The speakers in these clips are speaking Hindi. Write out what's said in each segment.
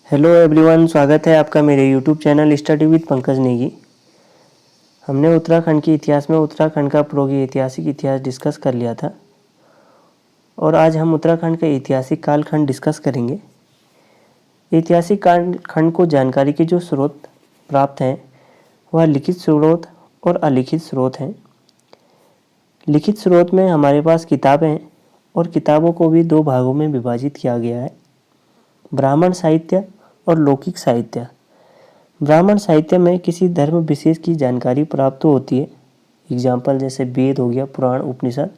हेलो एवरीवन, स्वागत है आपका मेरे YouTube channel study with Pankaj Negi. हमने उत्तराखंड के इतिहास में उत्तराखंड का ऐतिहासिक इतिहास डिस्कस कर लिया था और आज हम उत्तराखंड का ऐतिहासिक कालखंड डिस्कस करेंगे। ऐतिहासिक कालखंड को जानकारी के जो स्रोत प्राप्त हैं वह लिखित स्रोत और अलिखित स्रोत हैं। लिखित स्रोत में हमारे पास किताबें और किताबों को भी दो भागों में विभाजित किया गया है, ब्राह्मण साहित्य और लौकिक साहित्य। ब्राह्मण साहित्य में किसी धर्म विशेष की जानकारी प्राप्त होती है, एग्जाम्पल जैसे वेद हो गया, पुराण, उपनिषद।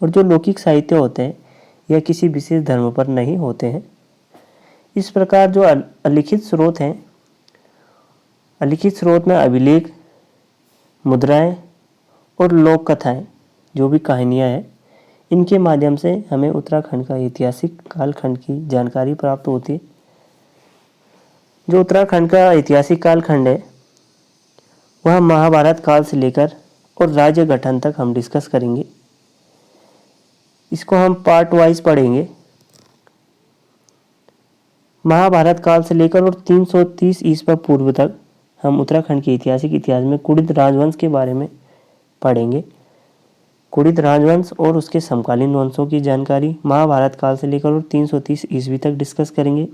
और जो लौकिक साहित्य होते हैं यह किसी विशेष धर्म पर नहीं होते हैं। इस प्रकार जो अलिखित स्रोत हैं, अलिखित स्रोत में अभिलेख, मुद्राएं और लोक कथाएं, जो भी कहानियाँ हैं, इनके माध्यम से हमें उत्तराखंड का ऐतिहासिक कालखंड की जानकारी प्राप्त होती है। जो उत्तराखंड का ऐतिहासिक कालखंड है वह महाभारत काल से लेकर और राज्य गठन तक हम डिस्कस करेंगे। इसको हम पार्ट वाइज पढ़ेंगे। महाभारत काल से लेकर और 330 ईस्वी पूर्व तक हम उत्तराखंड के ऐतिहासिक इतिहास में कुड़ित राजवंश के बारे में पढ़ेंगे। कुड़ित राजवंश और उसके समकालीन वंशों की जानकारी महाभारत काल से लेकर और 330 ईस्वी तक डिस्कस करेंगे।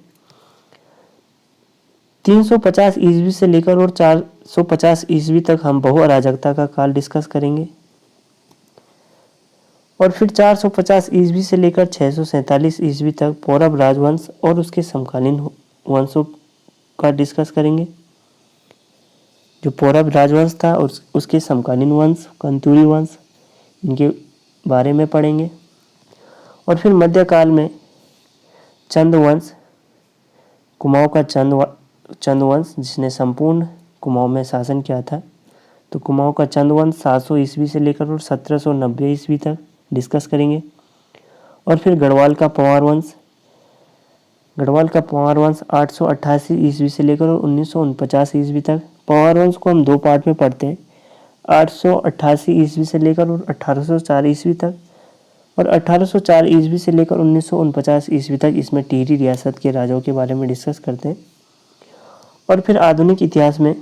350 ईस्वी से लेकर और 450 ईस्वी तक हम बहु अराजकता का काल डिस्कस करेंगे और फिर 450 ईस्वी से लेकर 647 ईस्वी तक पौरव राजवंश और उसके समकालीन वंशों का डिस्कस करेंगे। जो पौरव राजवंश था और उसके समकालीन वंश, कंतुरी वंश, इनके बारे में पढ़ेंगे। और फिर मध्यकाल में चंद वंश, कुमाऊं का चंद वंश, जिसने संपूर्ण कुमाऊं में शासन किया था, तो कुमाऊं का चंद वंश 700 ईस्वी से लेकर और 1790 ईस्वी तक डिस्कस करेंगे। और फिर गढ़वाल का पंवार वंश, गढ़वाल का पंवार वंश 888 ईस्वी से लेकर और 1949 ईस्वी तक। पंवार वंश को हम दो पार्ट में पढ़ते हैं, 888 ईस्वी से लेकर और 1804 ईस्वी तक, और 1804 ईस्वी से लेकर 1949 ईस्वी तक इसमें टिहरी रियासत के राजाओं के बारे में डिस्कस करते हैं। और फिर आधुनिक इतिहास में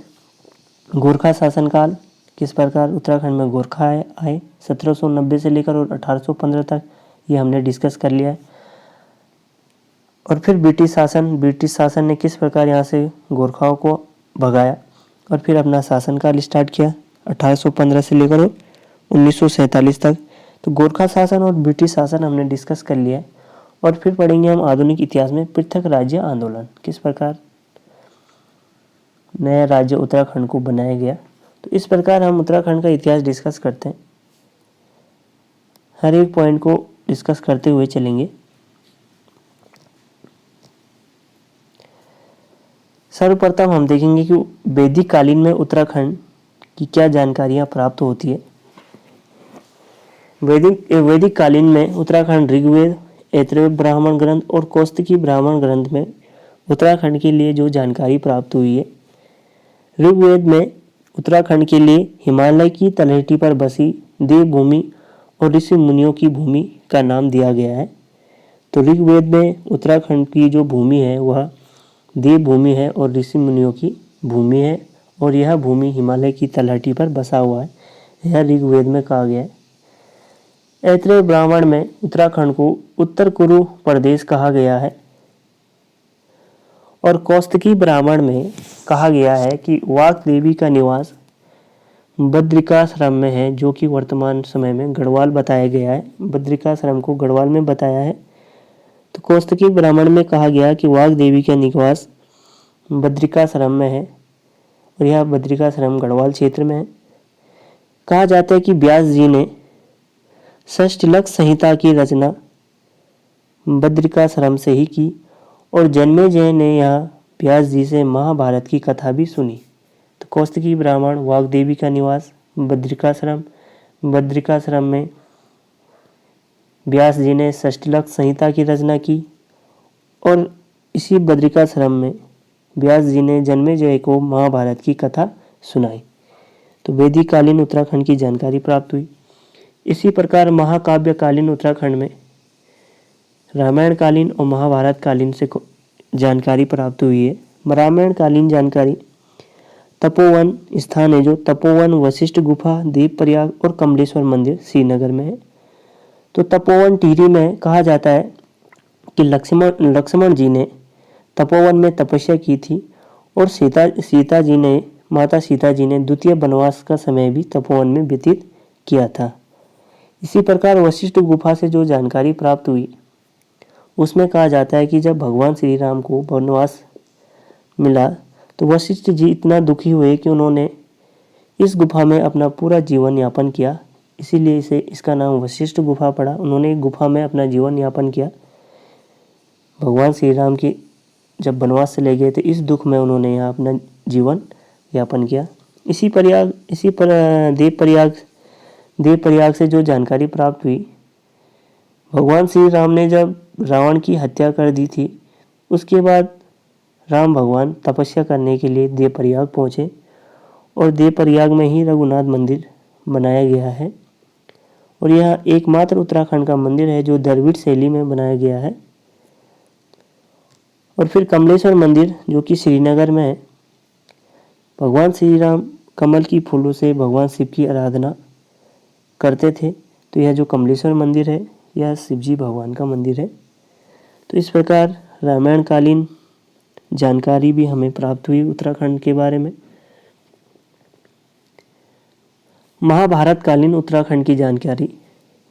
गोरखा शासनकाल, किस प्रकार उत्तराखंड में गोरखा आए 1790 से लेकर और 1815 तक, ये हमने डिस्कस कर लिया है। और फिर ब्रिटिश शासन ने किस प्रकार यहाँ से गोरखाओं को भगाया और फिर अपना शासनकाल स्टार्ट किया 1815 से लेकर 1947 तक। तो गोरखा शासन और ब्रिटिश शासन हमने डिस्कस कर लिया है। और फिर पढ़ेंगे हम आधुनिक इतिहास में पृथक राज्य आंदोलन, किस प्रकार नया राज्य उत्तराखंड को बनाया गया। तो इस प्रकार हम उत्तराखंड का इतिहास डिस्कस करते हैं, हर एक पॉइंट को डिस्कस करते हुए चलेंगे। सर्वप्रथम हम देखेंगे कि वैदिक कालीन में उत्तराखंड की क्या जानकारियां प्राप्त होती है। वैदिक कालीन में उत्तराखंड ऋग्वेद, ऐतरेय ब्राह्मण ग्रंथ और कौशिकी ब्राह्मण ग्रंथ में उत्तराखंड के लिए जो जानकारी प्राप्त हुई है। ऋग्वेद में उत्तराखंड के लिए हिमालय की तलहटी पर बसी देवभूमि और ऋषि मुनियों की भूमि का नाम दिया गया है। तो ऋग्वेद में उत्तराखंड की जो भूमि है वह देवभूमि है और ऋषि मुनियों की भूमि है, और यह भूमि हिमालय की तलहटी पर बसा हुआ है, यह ऋग्वेद में कहा गया है। ऐतरेय ब्राह्मण में उत्तराखंड को उत्तर कुरु प्रदेश कहा गया है। और कौशिकी ब्राह्मण में कहा गया है कि वाग देवी का निवास बद्रिकाश्रम में है, जो कि वर्तमान समय में गढ़वाल बताया गया है। बद्रिकाश्रम को गढ़वाल में बताया है। तो कौशिकी ब्राह्मण में कहा गया कि वाग देवी का निवास बद्रिकाश्रम में है और यह बद्रिकाश्रम गढ़वाल क्षेत्र में है। कहा जाता है कि व्यास जी ने षष्टिलक संहिता की रचना बद्रिकाश्रम से ही की और जन्मेजय ने यहाँ व्यास जी से महाभारत की कथा भी सुनी। तो कौशिकी ब्राह्मण, वाग देवी का निवास बद्रिकाश्रम, बद्रिकाश्रम में व्यास जी ने षष्टिलक संहिता की रचना की और इसी बद्रिकाश्रम में व्यास जी ने जन्मेजय को महाभारत की कथा सुनाई। तो वैदिक कालीन उत्तराखंड की जानकारी प्राप्त हुई। इसी प्रकार महाकाव्य कालीन उत्तराखंड में रामायण कालीन और महाभारत कालीन से जानकारी प्राप्त हुई है। रामायण कालीन जानकारी तपोवन स्थान है जो तपोवन, वशिष्ठ गुफा, देवप्रयाग और कमलेश्वर मंदिर श्रीनगर में है। तो तपोवन टिहरी में कहा जाता है कि लक्ष्मण जी ने तपोवन में तपस्या की थी और माता सीता जी ने द्वितीय वनवास का समय भी तपोवन में व्यतीत किया था। इसी प्रकार वशिष्ठ गुफा से जो जानकारी प्राप्त हुई उसमें कहा जाता है कि जब भगवान श्री राम को वनवास मिला तो वशिष्ठ जी इतना दुखी हुए कि उन्होंने इस गुफा में अपना पूरा जीवन यापन किया, इसीलिए इसका नाम वशिष्ठ गुफा पड़ा। उन्होंने एक गुफा में अपना जीवन यापन किया। भगवान श्री राम की जब वनवास चले गए तो इस दुख में उन्होंने यहाँ अपना जीवन यापन किया। देवप्रयाग से जो जानकारी प्राप्त हुई, भगवान श्री राम ने जब रावण की हत्या कर दी थी उसके बाद राम भगवान तपस्या करने के लिए देवप्रयाग पहुँचे और देवप्रयाग में ही रघुनाथ मंदिर बनाया गया है और यह एकमात्र उत्तराखंड का मंदिर है जो द्रविड़ शैली में बनाया गया है। और फिर कमलेश्वर मंदिर जो कि श्रीनगर में है। भगवान श्री राम कमल की फूलों से भगवान शिव की आराधना करते थे, तो यह जो कमलेश्वर मंदिर है यह शिव जी भगवान का मंदिर है। तो इस प्रकार रामायण कालीन जानकारी भी हमें प्राप्त हुई उत्तराखंड के बारे में। महाभारत कालीन उत्तराखंड की जानकारी।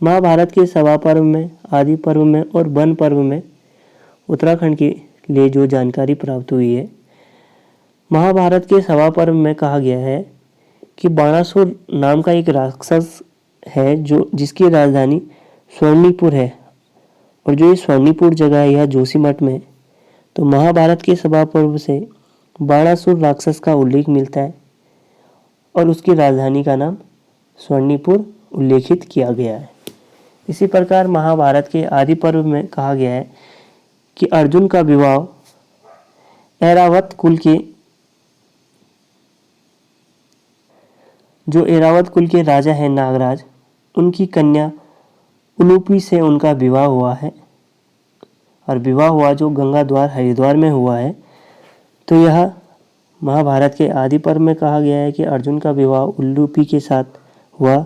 महाभारत के सभा पर्व में, आदि पर्व में और वन पर्व में उत्तराखंड के लिए जो जानकारी प्राप्त हुई है, महाभारत के सभा पर्व में कहा गया है कि बाणासुर नाम का एक राक्षस है जो जिसकी राजधानी स्वर्णिपुर है और जो ये स्वर्णिपुर जगह है यह जोशीमठ में। तो महाभारत के सभा पर्व से बाणासुर राक्षस का उल्लेख मिलता है और उसकी राजधानी का नाम स्वर्णिपुर उल्लेखित किया गया है। इसी प्रकार महाभारत के आदि पर्व में कहा गया है कि अर्जुन का विवाह ऐरावत कुल के राजा है नागराज, उनकी कन्या उलूपी से उनका विवाह हुआ है और विवाह हुआ जो गंगा द्वार हरिद्वार में हुआ है। तो यह महाभारत के आदि पर्व में कहा गया है कि अर्जुन का विवाह उलूपी के साथ हुआ।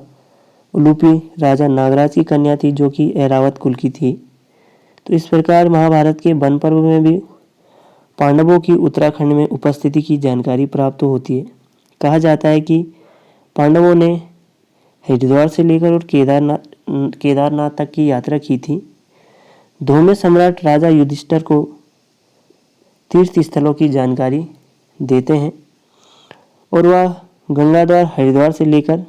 उलूपी राजा नागराज की कन्या थी जो कि ऐरावत कुल की थी। तो इस प्रकार महाभारत के वन पर्व में भी पांडवों की उत्तराखंड में उपस्थिति की जानकारी प्राप्त होती है। कहा जाता है कि पांडवों ने हरिद्वार से लेकर और केदारनाथ तक की यात्रा की थी। धौम्य सम्राट राजा युधिष्ठिर को तीर्थ स्थलों की जानकारी देते हैं और वह गंगाद्वार हरिद्वार से लेकर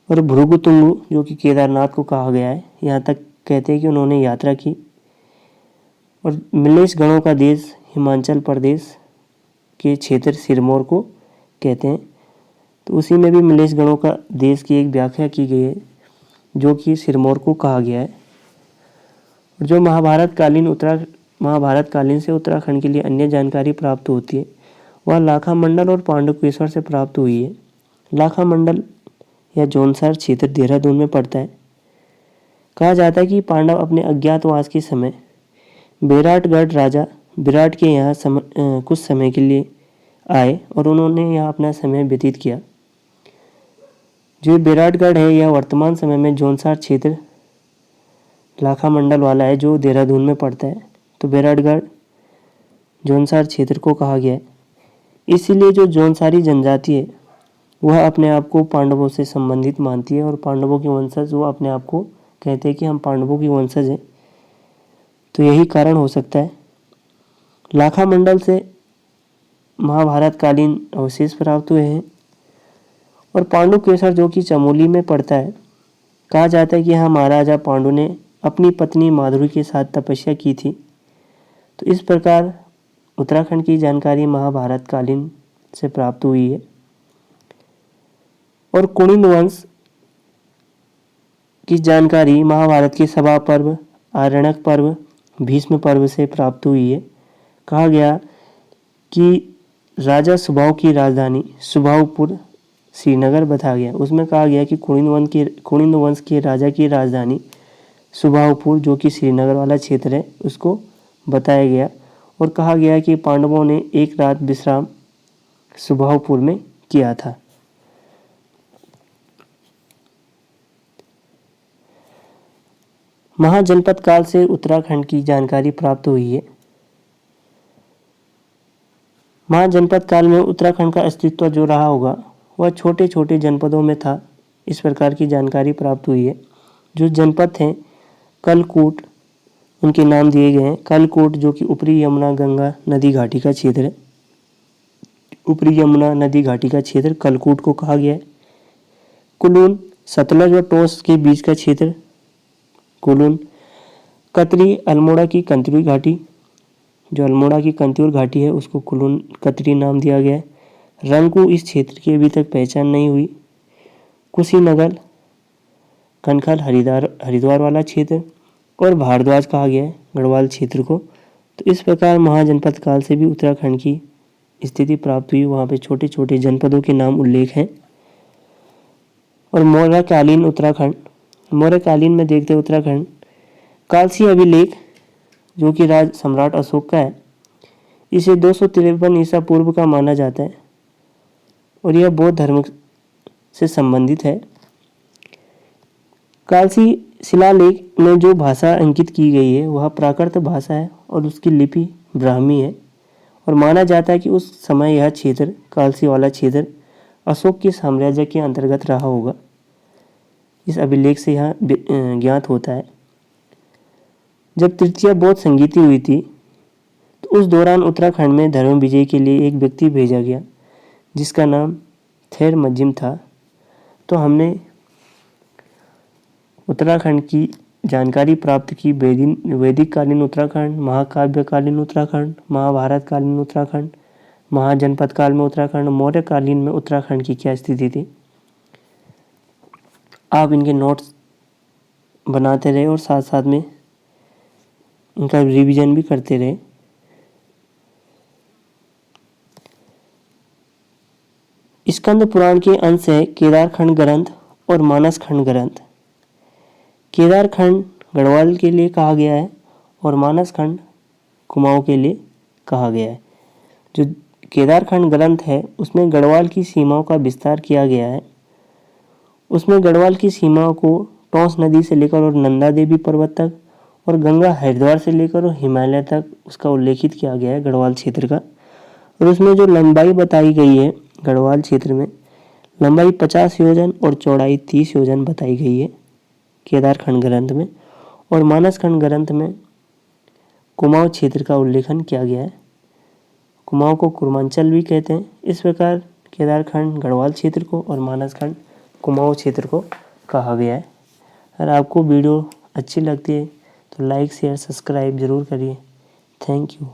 और भृगुतुंगु जो कि केदारनाथ को कहा गया है यहाँ तक कहते हैं कि उन्होंने यात्रा की। और मिलेश गणों का देश हिमाचल प्रदेश के क्षेत्र सिरमौर को कहते हैं। तो उसी में भी मिलेश गणों का देश की एक व्याख्या की गई है जो कि सिरमौर को कहा गया है। और जो महाभारत कालीन से उत्तराखंड के लिए अन्य जानकारी प्राप्त होती है वह लाखा मंडल और पांडुकेश्वर से प्राप्त हुई है। लाखा मंडल या जौनसार क्षेत्र देहरादून में पड़ता है। कहा जाता है कि पांडव अपने अज्ञातवास के समय बैराटगढ़ राजा विराट के यहाँ कुछ समय के लिए आए और उन्होंने यहाँ अपना समय व्यतीत किया। जो बैराटगढ़ है यह वर्तमान समय में जौनसार क्षेत्र लाखा मंडल वाला है जो देहरादून में पड़ता है। तो बैराटगढ़ जौनसार क्षेत्र को कहा गया है। इसीलिए जो जौनसारी जनजाति है वह अपने आप को पांडवों से संबंधित मानती है और पांडवों के वंशज वो अपने आप को कहते हैं कि हम पांडवों की वंशज हैं। तो यही कारण हो सकता है। लाखा मंडल से महाभारत कालीन अवशेष प्राप्त हुए हैं। और पांडुकेश्वर जो कि चमोली में पड़ता है, कहा जाता है कि यहाँ महाराजा पांडु ने अपनी पत्नी माधुरी के साथ तपस्या की थी। तो इस प्रकार उत्तराखंड की जानकारी महाभारत कालीन से प्राप्त हुई है। और कुणिन वंश की जानकारी महाभारत के सभा पर्व, आरण्यक पर्व, भीष्म पर्व से प्राप्त हुई है। कहा गया कि राजा सुबाहु की राजधानी सुबाहुपुर श्रीनगर बताया गया। उसमें कहा गया कि कुणिन वंश के राजा की राजधानी सुबाहुपुर जो कि श्रीनगर वाला क्षेत्र है उसको बताया गया। और कहा गया है कि पांडवों ने एक रात विश्राम सुबाहुपुर में किया था। महाजनपद काल से उत्तराखंड की जानकारी प्राप्त हुई है। महाजनपद काल में उत्तराखंड का अस्तित्व जो रहा होगा वह छोटे छोटे जनपदों में था। इस प्रकार की जानकारी प्राप्त हुई है। जो जनपद हैं कलकूट, उनके नाम दिए गए हैं। कलकूट जो कि ऊपरी यमुना गंगा नदी घाटी का क्षेत्र है। ऊपरी यमुना नदी घाटी का क्षेत्र कलकूट को कहा गया है। कुलून सतलज और टोंस के बीच का क्षेत्र कुलून। कतरी अल्मोड़ा की कंतरी घाटी, जो अल्मोड़ा की कंतूर घाटी है उसको कुलून कतरी नाम दिया गया है। रंगू इस क्षेत्र की अभी तक पहचान नहीं हुई। कुशीनगर कनखल हरिद्वार वाला क्षेत्र और भारद्वाज कहा गया है गढ़वाल क्षेत्र को। तो इस प्रकार महाजनपद काल से भी उत्तराखंड की स्थिति प्राप्त हुई। वहाँ पे छोटे छोटे जनपदों के नाम उल्लेख हैं। और मौर्यकालीन उत्तराखंड, मौर्यकालीन में देखते उत्तराखंड कालसी अभिलेख जो कि राज सम्राट अशोक का है, इसे 253 ईसा पूर्व का माना जाता है और यह बौद्ध धर्म से संबंधित है। कालसी शिलालेख में जो भाषा अंकित की गई है वह प्राकृत भाषा है और उसकी लिपि ब्राह्मी है और माना जाता है कि उस समय यह क्षेत्र कालसी वाला क्षेत्र अशोक के साम्राज्य के अंतर्गत रहा होगा। इस अभिलेख से यह ज्ञात होता है। जब तृतीय बौद्ध संगीति हुई थी तो उस दौरान उत्तराखंड में धर्म विजय के लिए एक व्यक्ति भेजा गया जिसका नाम थेर मजिम था। तो हमने उत्तराखंड की जानकारी प्राप्त की। वैदिक कालीन उत्तराखंड, महाकाव्य कालीन उत्तराखंड, महाभारत कालीन उत्तराखंड, महाजनपद काल में उत्तराखंड, मौर्य कालीन में उत्तराखंड की क्या स्थिति थी। आप इनके नोट्स बनाते रहे और साथ साथ में इनका रिवीजन भी करते रहे। स्कंद पुराण के अंश है केदारखंड ग्रंथ और मानस खंड ग्रंथ। केदारखंड गढ़वाल के लिए कहा गया है और मानस खंड कुमाऊं के लिए कहा गया है। जो केदारखंड ग्रंथ है उसमें गढ़वाल की सीमाओं का विस्तार किया गया है। उसमें गढ़वाल की सीमाओं को टोंस नदी से लेकर और नंदा देवी पर्वत तक और गंगा हरिद्वार से लेकर और हिमालय तक उसका उल्लेखित किया गया है गढ़वाल क्षेत्र का। और उसमें जो लंबाई बताई गई है गढ़वाल क्षेत्र में, लंबाई 50 योजन और चौड़ाई 30 योजन बताई गई है केदारखंड ग्रंथ में। और मानसखंड ग्रंथ में कुमाऊं क्षेत्र का उल्लेखन किया गया है। कुमाऊं को कुर्मांचल भी कहते हैं। इस प्रकार केदारखंड गढ़वाल क्षेत्र को और मानसखंड कुमाऊं क्षेत्र को कहा गया है। अगर आपको वीडियो अच्छी लगती है तो लाइक शेयर सब्सक्राइब ज़रूर करिए। Thank you.